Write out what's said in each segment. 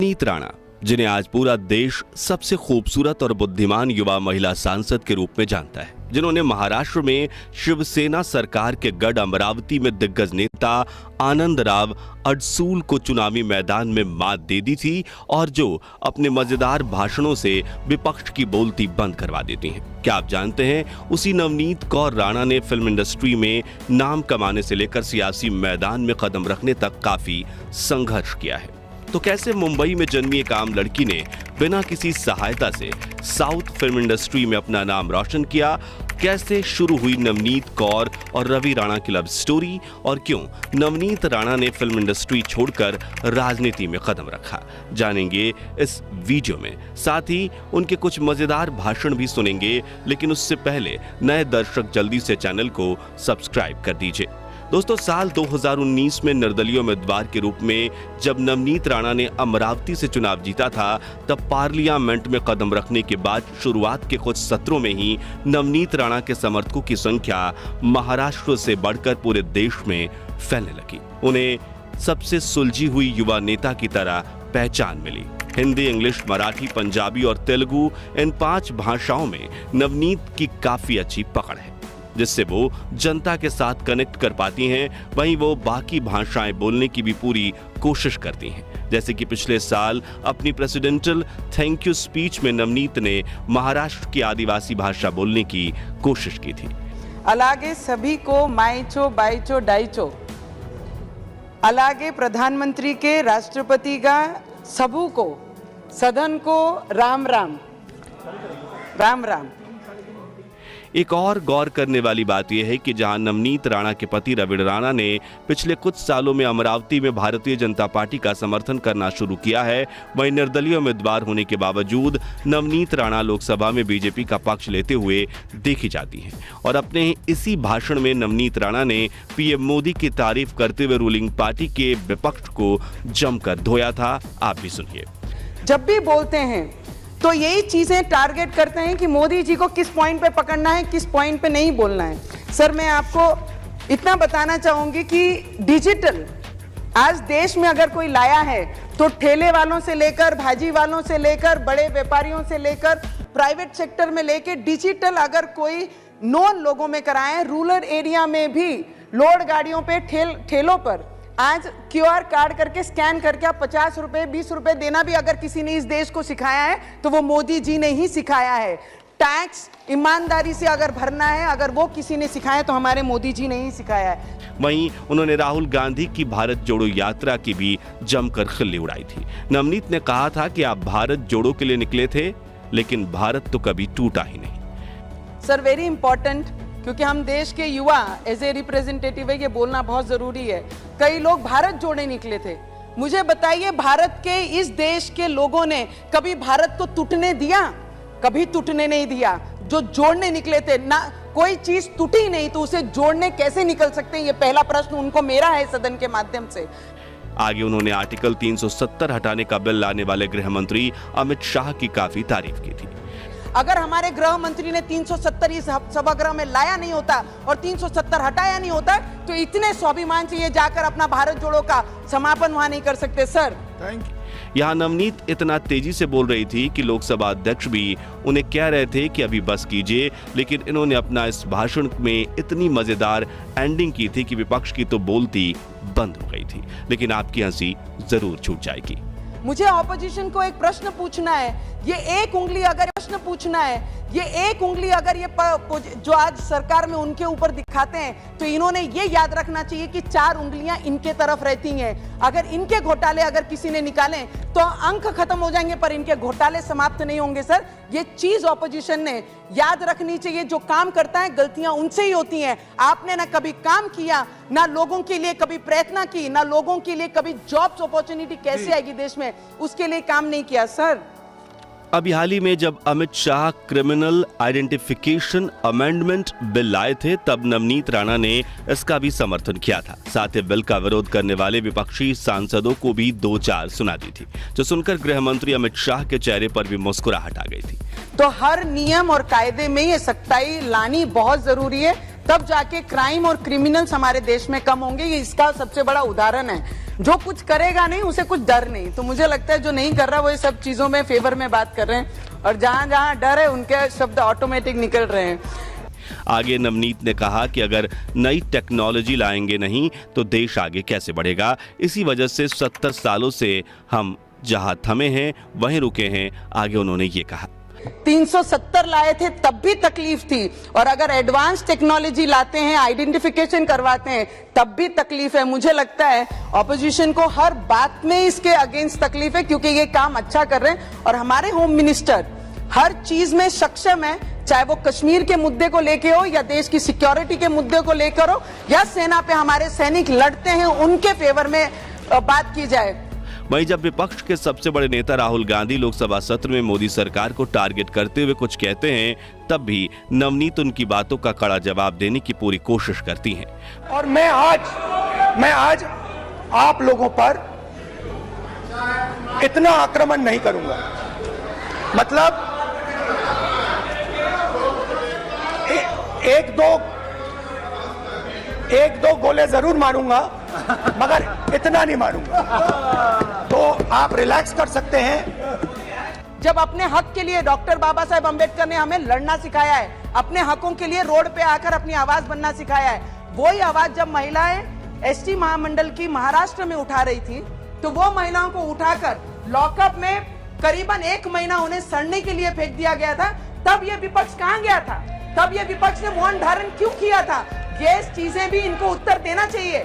नवनीत राणा, जिन्हें आज पूरा देश सबसे खूबसूरत और बुद्धिमान युवा महिला सांसद के रूप में जानता है, जिन्होंने महाराष्ट्र में शिवसेना सरकार के गढ़ अमरावती में दिग्गज नेता आनंदराव अडसूल को चुनावी मैदान में मात दे दी थी और जो अपने मजेदार भाषणों से विपक्ष की बोलती बंद करवा देती हैं। क्या आप जानते हैं, उसी नवनीत कौर राणा ने फिल्म इंडस्ट्री में नाम कमाने से लेकर सियासी मैदान में कदम रखने तक काफी संघर्ष किया है। तो कैसे मुंबई में जन्मी एक आम लड़की ने बिना किसी सहायता से साउथ फिल्म इंडस्ट्री में अपना नाम रोशन किया? कैसे शुरू हुई नवनीत कौर और रवि राणा की लव स्टोरी, और क्यों नवनीत राणा ने फिल्म इंडस्ट्री छोड़कर राजनीति में कदम रखा, जानेंगे इस वीडियो में। साथ ही उनके कुछ मजेदार भाषण भी सुनेंगे, लेकिन उससे पहले नए दर्शक जल्दी से चैनल को सब्सक्राइब कर दीजिए। दोस्तों, साल 2019 में निर्दलीय उम्मीदवार के रूप में जब नवनीत राणा ने अमरावती से चुनाव जीता था, तब पार्लियामेंट में कदम रखने के बाद शुरुआत के कुछ सत्रों में ही नवनीत राणा के समर्थकों की संख्या महाराष्ट्र से बढ़कर पूरे देश में फैलने लगी। उन्हें सबसे सुलझी हुई युवा नेता की तरह पहचान मिली। हिंदी, इंग्लिश, मराठी, पंजाबी और तेलुगु, इन 5 भाषाओं में नवनीत की काफी अच्छी पकड़ है, जिससे वो जनता के साथ कनेक्ट कर पाती हैं। वहीं वो बाकी भाषाएं बोलने की भी पूरी कोशिश करती हैं। जैसे कि पिछले साल अपनी प्रेसिडेंशियल थैंक यू स्पीच में नवनीत ने महाराष्ट्र की आदिवासी भाषा बोलने की कोशिश की थी। అలాగే सभी को मायचो बायचो डाइचो, అలాగే प्रधानमंत्री के राष्ट्रपति का सबू को सदन को राम राम राम राम। एक और गौर करने वाली बात यह है कि जहां नवनीत राणा के पति रवि राणा ने पिछले कुछ सालों में अमरावती में भारतीय जनता पार्टी का समर्थन करना शुरू किया है, वहीं निर्दलीय उम्मीदवार होने के बावजूद नवनीत राणा लोकसभा में बीजेपी का पक्ष लेते हुए देखी जाती हैं। और अपने इसी भाषण में नवनीत राणा ने पीएम मोदी की तारीफ करते हुए रूलिंग पार्टी के विपक्ष को जमकर धोया था। आप भी सुनिए। जब भी बोलते हैं तो यही चीजें टारगेट करते हैं कि मोदी जी को किस पॉइंट पे पकड़ना है, किस पॉइंट पे नहीं बोलना है। सर, मैं आपको इतना बताना चाहूंगी कि डिजिटल आज देश में अगर कोई लाया है तो ठेले वालों से लेकर, भाजी वालों से लेकर, बड़े व्यापारियों से लेकर, प्राइवेट सेक्टर में लेकर डिजिटल अगर कोई नॉन लोगों में कराए, रूरल एरिया में भी लोड गाड़ियों पे, ठेलों पर आज क्यूआर कार्ड करके स्कैन करके आप 50 रुपए 20 रुपए देना भी अगर किसी ने इस देश को सिखाया है तो वो मोदी जी ने ही सिखाया है। टैक्स ईमानदारी से अगर भरना है, अगर वो किसी ने सिखाया तो हमारे मोदी जी ने ही सिखाया है। वहीं उन्होंने राहुल गांधी की भारत जोड़ो यात्रा की भी जमकर खिल्ली उड़ाई थी। नवनीत ने कहा था कि आप भारत जोड़ो के लिए निकले थे, लेकिन भारत तो कभी टूटा ही नहीं। सर, वेरी इंपॉर्टेंट, क्योंकि हम देश के युवा एज ए रिप्रेजेंटेटिव है, ये बोलना बहुत जरूरी है। कई लोग भारत जोड़ने निकले थे। मुझे बताइए, भारत के इस देश के लोगों ने कभी भारत को टूटने दिया? कभी टूटने नहीं दिया। जो जोड़ने निकले थे ना, कोई चीज टूटी नहीं तो उसे जोड़ने कैसे निकल सकते हैं? ये पहला प्रश्न उनको मेरा है सदन के माध्यम से। आगे उन्होंने आर्टिकल 370 हटाने का बिल लाने वाले गृह मंत्री अमित शाह की काफी तारीफ की थी। अगर हमारे गृह मंत्री ने 370 इस सभागृह में लाया नहीं होता और 370 हटाया नहीं होता तो इतने स्वाभिमान से ये जाकर अपना भारत जोड़ो का समापन वहां नहीं कर सकते। Sir, thank you. यहाँ नवनीत इतना तेजी से बोल रही थी कि लोकसभा अध्यक्ष भी उन्हें कह रहे थे कि अभी बस कीजिए, लेकिन इन्होंने अपना इस भाषण में इतनी मजेदार एंडिंग की थी कि विपक्ष की तो बोलती बंद हो गई थी। लेकिन आपकी हंसी जरूर छूट जाएगी। मुझे ऑपोजिशन को एक प्रश्न पूछना है। ये एक उंगली अगर प्रश्न पूछना है, ये एक उंगली अगर ये जो आज सरकार में उनके ऊपर दिखाते हैं तो इन्होंने ये याद रखना चाहिए कि 4 उंगलियां इनके तरफ रहती हैं। अगर इनके घोटाले अगर किसी ने निकाले तो अंक खत्म हो जाएंगे, पर इनके घोटाले समाप्त नहीं होंगे। सर, ये चीज ऑपोजिशन ने याद रखनी चाहिए। जो काम करता है गलतियां उनसे ही होती हैं। आपने ना कभी काम किया, ना लोगों के लिए कभी प्रयत्न की, ना लोगों के लिए कभी जॉब्स अपॉर्चुनिटी कैसे आएगी देश में, उसके लिए काम नहीं किया। सर, अभी हाल ही में जब Amit Shah criminal identification amendment bill लाए थे, तब नवनीत राणा ने इसका भी समर्थन किया था। साथ ही बिल का विरोध करने वाले विपक्षी सांसदों को भी 2-4 सुना दी थी, जो सुनकर गृह मंत्री अमित शाह के चेहरे पर भी मुस्कुराहट आ गई थी। तो हर नियम और कायदे में ये सख्ताई लानी बहुत जरूरी है, तब जाके क्राइम और क्रिमिनल्स हमारे देश में कम होंगे। ये इसका सबसे बड़ा उदाहरण है। जो कुछ करेगा नहीं उसे कुछ डर नहीं। तो मुझे लगता है जो नहीं कर रहा वो ये सब चीजों में फेवर में बात कर रहे हैं, और जहां जहां डर है उनके शब्द ऑटोमेटिक निकल रहे हैं। आगे नवनीत ने कहा कि अगर नई टेक्नोलॉजी लाएंगे नहीं तो देश आगे कैसे बढ़ेगा। इसी वजह से 70 सालों से हम जहां थमे हैं वहीं रुके हैं। आगे उन्होंने ये कहा, 370 लाए थे तब भी तकलीफ थी, और अगर एडवांस टेक्नोलॉजी लाते हैं, आइडेंटिफिकेशन करवाते हैं, तब भी तकलीफ है। मुझे लगता है ऑपोजिशन को हर बात में इसके अगेंस्ट तकलीफ है, क्योंकि ये काम अच्छा कर रहे हैं और हमारे होम मिनिस्टर हर चीज में सक्षम है, चाहे वो कश्मीर के मुद्दे को लेके हो या देश की सिक्योरिटी के मुद्दे को लेकर हो या सेना पे हमारे सैनिक लड़ते हैं उनके फेवर में बात की जाए। वहीं जब विपक्ष के सबसे बड़े नेता राहुल गांधी लोकसभा सत्र में मोदी सरकार को टारगेट करते हुए कुछ कहते हैं, तब भी नवनीत उनकी बातों का कड़ा जवाब देने की पूरी कोशिश करती हैं। और मैं आज आप लोगों पर इतना आक्रमण नहीं करूंगा, मतलब एक दो गोले जरूर मारूंगा, मगर इतना नहीं मारूंगा। तो आप रिलैक्स कर सकते हैं। जब अपने हक के लिए डॉक्टर बाबा साहेब अंबेडकर ने हमें लड़ना सिखाया है, अपने हकों के लिए रोड पे आकर अपनी आवाज बनना सिखाया है, वही आवाज जब महिलाएं एसटी महामंडल की महाराष्ट्र में उठा रही थी, तो वो महिलाओं को उठाकर लॉकअप में करीबन 1 महीना उन्हें सड़ने के लिए फेंक दिया गया था। तब ये विपक्ष कहां गया था? तब ये विपक्ष ने मौन धारण क्यों किया था? ये चीजें भी इनको उत्तर देना चाहिए।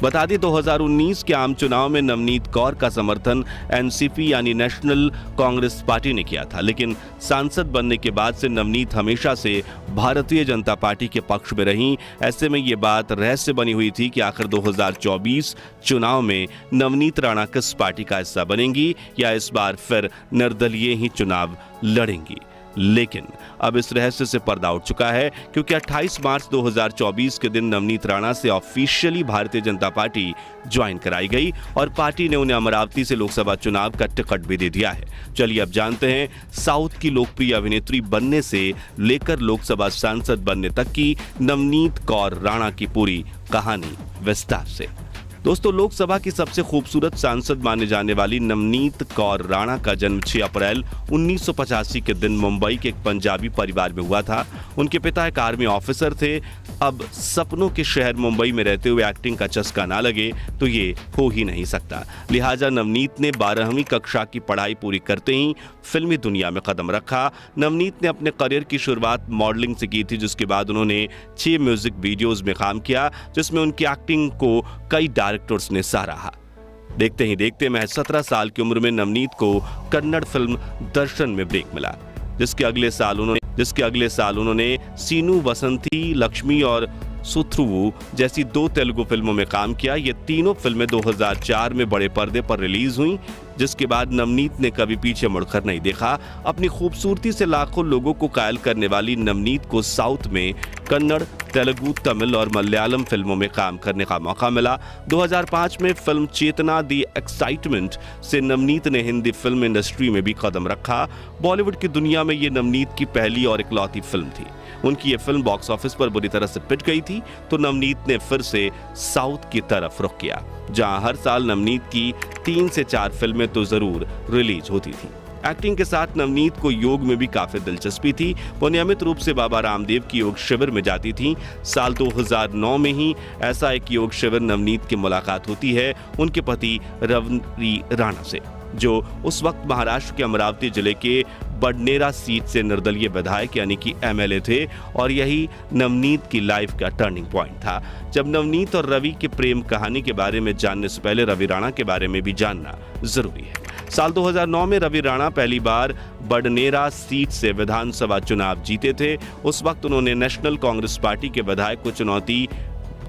बता दें 2019 के आम चुनाव में नवनीत कौर का समर्थन एनसीपी यानी नेशनल कांग्रेस पार्टी ने किया था, लेकिन सांसद बनने के बाद से नवनीत हमेशा से भारतीय जनता पार्टी के पक्ष में रहीं। ऐसे में ये बात रहस्य बनी हुई थी कि आखिर 2024 चुनाव में नवनीत राणा किस पार्टी का हिस्सा बनेंगी या इस बार फिर निर्दलीय ही चुनाव लड़ेंगी। लेकिन अब इस रहस्य से पर्दा उठ चुका है, क्योंकि 28 मार्च 2024 के दिन नवनीत राणा से officially Bharatiya Janata party join कराई गई और पार्टी ने उन्हें अमरावती से लोकसभा चुनाव का टिकट भी दे दिया है। चलिए अब जानते हैं साउथ की लोकप्रिय अभिनेत्री बनने से लेकर लोकसभा सांसद बनने तक की नवनीत कौर राणा की पूरी कहानी विस्तार से। दोस्तों, लोकसभा की सबसे खूबसूरत सांसद माने जाने वाली नवनीत कौर राणा का जन्म 6 अप्रैल 1985 के दिन मुंबई के एक पंजाबी परिवार में हुआ था। उनके पिता एक आर्मी ऑफिसर थे। अब सपनों के शहर मुंबई में रहते हुए एक्टिंग का चस्का ना लगे तो ये हो ही नहीं सकता। लिहाजा नवनीत ने 12वीं कक्षा की पढ़ाई पूरी करते ही फिल्मी दुनिया में कदम रखा। नवनीत ने अपने करियर की शुरुआत मॉडलिंग से की थी, जिसके बाद उन्होंने 6 म्यूजिक वीडियोज में काम किया, जिसमें उनकी एक्टिंग को कई डायरेक्टर्स ने सराहा। देखते ही देखते महज 17 साल की उम्र में नवनीत को कन्नड़ फिल्म दर्शन में ब्रेक मिला, जिसके अगले साल उन्होंने सीनू वसंती लक्ष्मी और सुथ्रुवु जैसी 2 तेलुगु फिल्मों में काम किया। ये तीनों फिल्में 2004 में बड़े पर्दे पर रिलीज हुई, जिसके बाद नवनीत ने कभी पीछे मुड़कर नहीं देखा। अपनी खूबसूरती से लाखों लोगों को कायल करने वाली नवनीत को साउथ में कन्नड़, तेलुगु, तमिल और मलयालम फिल्मों में काम करने का मौका मिला। 2005 में फिल्म चेतना दी एक्साइटमेंट से नवनीत ने हिंदी फिल्म इंडस्ट्री में भी कदम रखा। बॉलीवुड की दुनिया में ये नवनीत की पहली और इकलौती फिल्म थी। उनकी ये फिल्म बॉक्स ऑफिस पर बुरी तरह से पिट गई थी, तो नवनीत ने फिर से साउथ की तरफ रुख किया, जहां हर साल नवनीत की 3 से 4 फिल्में तो जरूर रिलीज होती थी। एक्टिंग के साथ नवनीत को योग में भी काफी दिलचस्पी थी। वो नियमित रूप से बाबा रामदेव की योग शिविर में जाती थी। साल 2009 में ही ऐसा एक योग शिविर नवनीत की मुलाकात होती है उनके पति रवि राणा से, जो उस वक्त महाराष्ट्र के अमरावती जिले के बडनेरा सीट से निर्दलीय विधायक यानी कि एमएलए थे, और यही नवनीत की लाइफ का टर्निंग पॉइंट था। जब नवनीत और रवि के प्रेम कहानी के बारे में जानने से पहले रवि राणा के बारे में भी जानना जरूरी है। साल 2009 में रवि राणा पहली बार बडनेरा सीट से विधानसभा चुनाव जीते थे। उस वक्त उन्होंने नेशनल कांग्रेस पार्टी के विधायक को चुनौती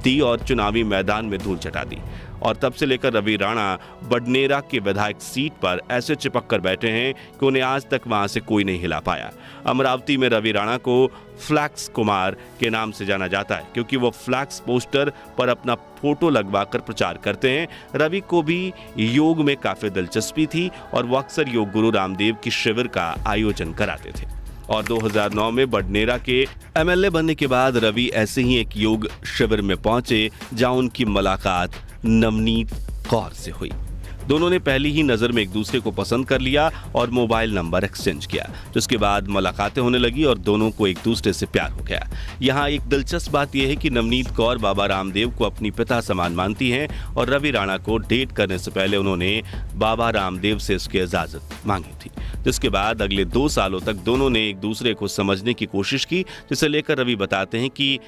दी और चुनावी मैदान में धूल चटा दी, और तब से लेकर रवि राणा बडनेरा के विधायक सीट पर ऐसे चिपक कर बैठे हैं कि उन्हें आज तक वहां से कोई नहीं हिला पाया। अमरावती में रवि राणा को फ्लैक्स कुमार के नाम से जाना जाता है, क्योंकि वो फ्लैक्स पोस्टर पर अपना फोटो लगवाकर प्रचार करते हैं। रवि को भी योग में काफी दिलचस्पी थी और वो अक्सर योग गुरु रामदेव की शिविर का आयोजन कराते थे। और 2009 में बडनेरा के एमएलए बनने के बाद रवि ऐसे ही एक योग शिविर में पहुंचे, जहां उनकी मुलाकात नवनीत कौर से हुई। दोनों ने पहली ही नजर में एक दूसरे को पसंद कर लिया और मोबाइल नंबर एक्सचेंज किया, जिसके बाद मुलाकातें होने लगी और दोनों को एक दूसरे से प्यार हो गया। यहाँ एक दिलचस्प बात यह है कि नवनीत कौर बाबा रामदेव को अपनी पिता समान मानती हैं और रवि राणा को डेट करने से पहले उन्होंने बाबा रामदेव से इसकी इजाजत मांगी थी, जिसके बाद अगले 2 सालों तक दोनों ने एक दूसरे को समझने की कोशिश की, जिसे लेकर रवि बताते हैं कि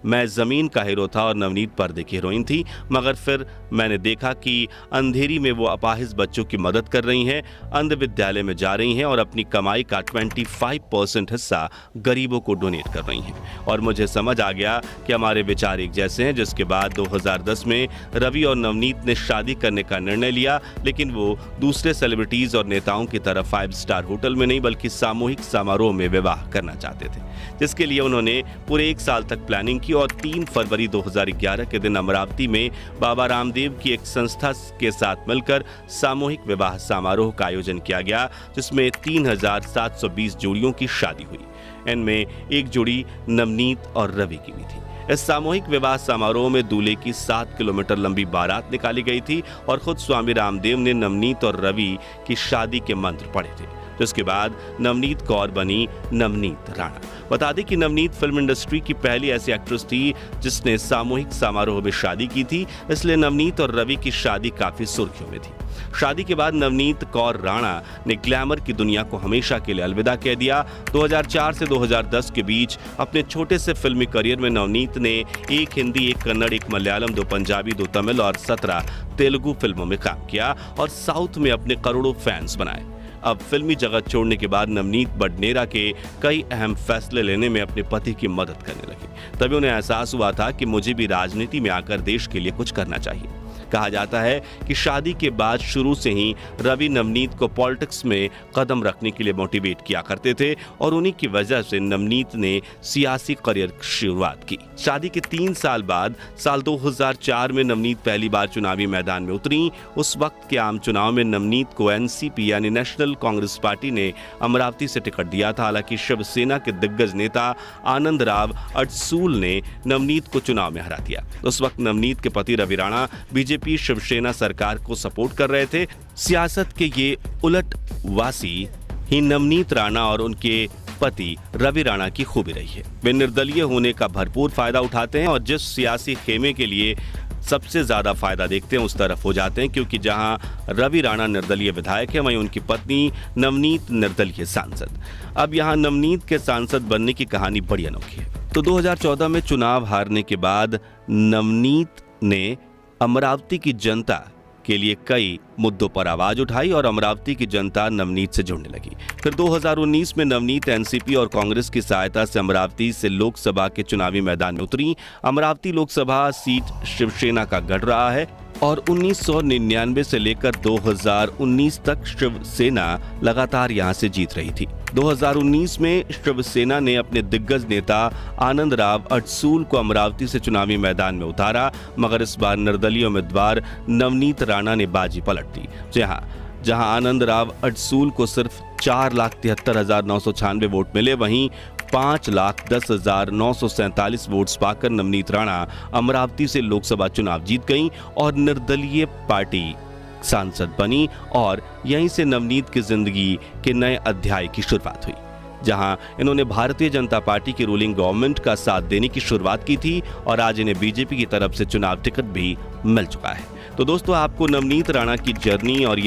मैं जमीन का हीरो था और नवनीत पर्दे की हीरोइन थी, मगर फिर मैंने देखा कि अंधेरी में वो अपाहिज बच्चों की मदद कर रही हैं, अंध विद्यालय में जा रही हैं और अपनी कमाई का 25% हिस्सा गरीबों को डोनेट कर रही हैं। और मुझे समझ आ गया कि हमारे विचार एक जैसे हैं, जिसके बाद 2010 में रवि और नवनीत ने शादी करने का निर्णय लिया, लेकिन वो दूसरे सेलिब्रिटीज और नेताओं की तरह 5 स्टार होटल में नहीं बल्कि सामूहिक समारोह में विवाह करना चाहते थे, जिसके लिए उन्होंने पूरे 1 साल तक प्लानिंग की और 3 फरवरी 2011 के दिन अमरावती में बाबा रामदेव की एक संस्था के साथ मिलकर सामूहिक विवाह समारोह का आयोजन किया गया, जिसमें 3720 जोड़ियों की शादी हुई। इनमें एक जोड़ी नवनीत और रवि की भी थी। इस सामूहिक विवाह समारोह में दूल्हे की 7 किलोमीटर लंबी बारात निकाली गई थी और खुद स्वामी रामदेव ने नवनीत और रवि की शादी के मंत्र पढ़े थे, जिसके बाद नवनीत कौर बनी नवनीत राणा। बता दें कि नवनीत फिल्म इंडस्ट्री की पहली ऐसी एक्ट्रेस थी जिसने सामूहिक समारोह में शादी की थी, इसलिए नवनीत और रवि की शादी काफी सुर्खियों में थी। शादी के बाद नवनीत कौर राणा ने ग्लैमर की दुनिया को हमेशा के लिए अलविदा कह दिया। 2004 से 2010 के बीच अपने छोटे से फिल्मी करियर में नवनीत ने 1 हिंदी, 1 कन्नड़, 1 मलयालम, 2 पंजाबी, 2 तमिल और 17 तेलुगु फिल्मों में काम किया और साउथ में अपने करोड़ों फैंस बनाए। अब फिल्मी जगत छोड़ने के बाद नवनीत बडनेरा के कई अहम फैसले लेने में अपने पति की मदद करने लगी। तभी उन्हें एहसास हुआ था कि मुझे भी राजनीति में आकर देश के लिए कुछ करना चाहिए। कहा जाता है कि शादी के बाद शुरू से ही रवि नवनीत को पॉलिटिक्स में कदम रखने के लिए मोटिवेट किया करते थे और उन्हीं की वजह से नवनीत ने सियासी करियर की शुरुआत की। शादी के 3 साल बाद साल 2004 में नवनीत पहली बार चुनावी मैदान में उतरी। उस वक्त के आम चुनाव में नवनीत को एनसीपी यानी नेशनल कांग्रेस पार्टी ने अमरावती से टिकट दिया था। हालांकि शिवसेना के दिग्गज नेता आनंद राव अडसूल ने नवनीत को चुनाव में हरा दिया। उस वक्त नवनीत के पति रवि राणा बीजेपी शिवसेना सरकार को सपोर्ट कर रहे थे। सियासत के ये उलटवासी ही नवनीत राणा और उनके पति रवि राणा की खूबी रही है। वे निर्दलीय होने का भरपूर फायदा उठाते हैं और जिस सियासी खेमे के लिए सबसे ज्यादा फायदा देखते हैं उस तरफ हो जाते हैं, क्योंकि जहां रवि राणा निर्दलीय विधायक है वहीं उनकी पत्नी नवनीत निर्दलीय सांसद। अब यहां नवनीत के सांसद बनने की कहानी बड़ी अनोखी है। तो 2014 में चुनाव हारने के बाद नवनीत ने अमरावती की जनता के लिए कई मुद्दों पर आवाज उठाई और अमरावती की जनता नवनीत से जुड़ने लगी। फिर 2019 में नवनीत एनसीपी और कांग्रेस की सहायता से अमरावती से लोकसभा के चुनावी मैदान में उतरी। अमरावती लोकसभा सीट शिवसेना का गढ़ रहा है और 1999 से लेकर 2019 तक शिवसेना लगातार यहां से जीत रही थी। 2019 में शिवसेना ने अपने दिग्गज नेता आनंद राव अडसूल को अमरावती से चुनावी मैदान में उतारा, मगर इस बार निर्दलीय उम्मीदवार नवनीत राणा ने बाजी पलट दी। जहां आनंद राव अडसूल को सिर्फ 4,73,996 वोट मिले, वहीं 5,10,947 वोट्स पाकर नवनीत राणा अमरावती से लोकसभा चुनाव जीत गईं और निर्दलीय पार्टी सांसद बनी और यहीं से नवनीत की जिंदगी के नए अध्याय की शुरुआत हुई, जहां इन्होंने भारतीय जनता पार्टी की रूलिंग गवर्नमेंट का साथ देने की शुरुआत की थी और आज इन्हें बीजेपी की तरफ से चुनाव टिकट भी मिल चुका है। तो दोस्तों, आपको नवनीत राणा की जर्नी और ये